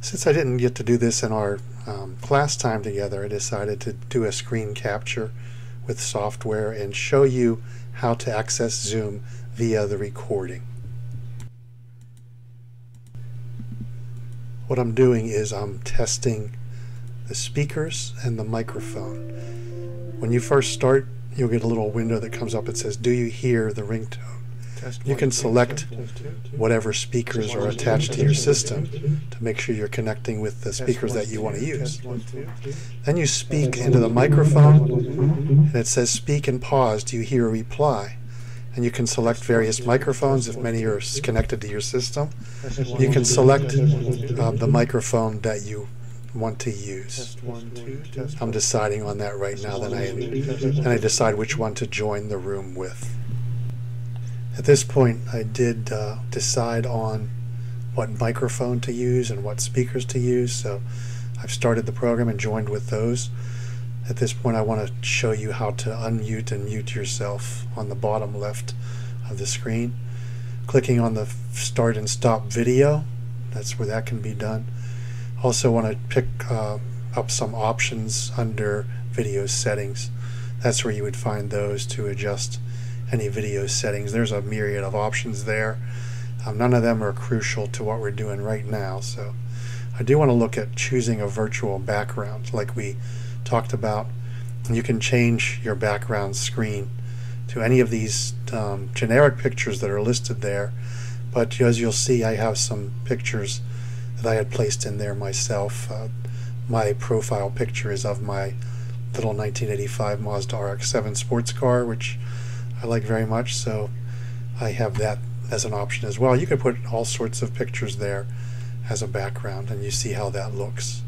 Since I didn't get to do this in our class time together, I decided to do a screen capture with software and show you how to access Zoom via the recording. What I'm doing is I'm testing the speakers and the microphone. When you first start, you'll get a little window that comes up that says, "Do you hear the ringtone?" You can select whatever speakers are attached to your system to make sure you're connecting with the speakers that you want to use. Then you speak into the microphone, and it says speak and pause. Do you hear a reply? And you can select various microphones if many are connected to your system. You can select the microphone that you want to use. I'm deciding on that right now, then I decide which one to join the room with. At this point, I did decide on what microphone to use and what speakers to use, so I've started the program and joined with those. At this point, I want to show you how to unmute and mute yourself on the bottom left of the screen. Clicking on the start and stop video, that's where that can be done. Also want to pick up some options under video settings. That's where you would find those to adjust any video settings. There's a myriad of options there. None of them are crucial to what we're doing right now, so I do want to look at choosing a virtual background like we talked about. You can change your background screen to any of these generic pictures that are listed there, but as you'll see, I have some pictures that I had placed in there myself. My profile picture is of my little 1985 Mazda RX-7 sports car, which I like very much, so I have that as an option as well. You could put all sorts of pictures there as a background, and you see how that looks.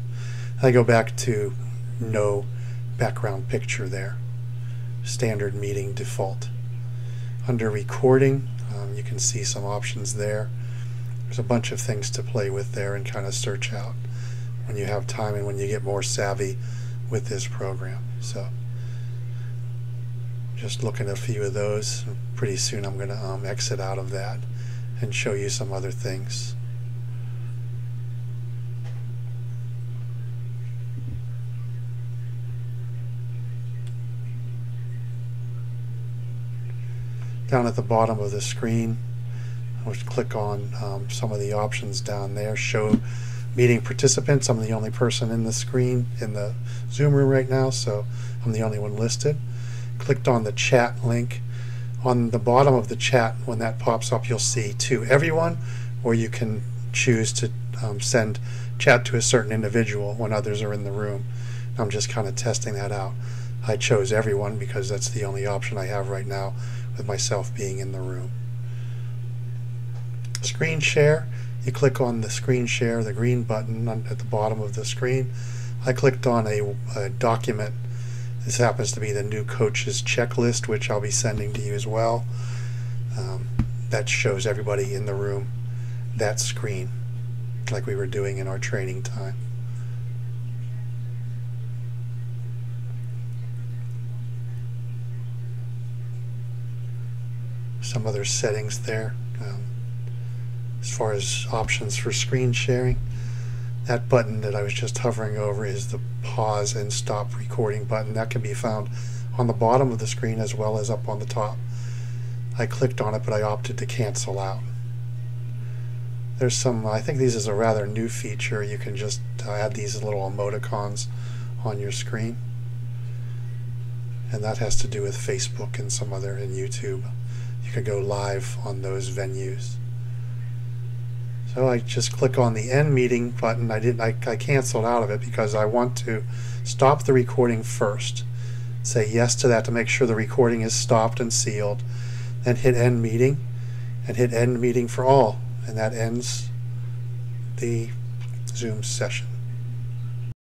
I go back to no background picture there. Standard meeting default. Under recording, you can see some options there. There's a bunch of things to play with there and kind of search out when you have time and when you get more savvy with this program. So just looking at a few of those. Pretty soon I'm going to exit out of that and show you some other things. Down at the bottom of the screen, I'll click on some of the options down there. Show meeting participants. I'm the only person in the screen in the Zoom room right now, so I'm the only one listed. Clicked on the chat link. On the bottom of the chat, when that pops up, you'll see to everyone, or you can choose to send chat to a certain individual when others are in the room. I'm just kind of testing that out. I chose everyone because that's the only option I have right now with myself being in the room. Screen share. You click on the screen share, the green button at the bottom of the screen. I clicked on a document. This happens to be the new coaches checklist, which I'll be sending to you as well. That shows everybody in the room that screen, like we were doing in our training time. Some other settings there. As far as options for screen sharing, that button that I was just hovering over is the pause and stop recording button. That can be found on the bottom of the screen as well as up on the top. I clicked on it, but I opted to cancel out. There's some, I think this is a rather new feature. You can just add these little emoticons on your screen, and that has to do with Facebook and some other, and YouTube. You can go live on those venues. So I just click on the end meeting button. I canceled out of it because I want to stop the recording first. Say yes to that to make sure the recording is stopped and sealed. Then hit end meeting and hit end meeting for all. And that ends the Zoom session.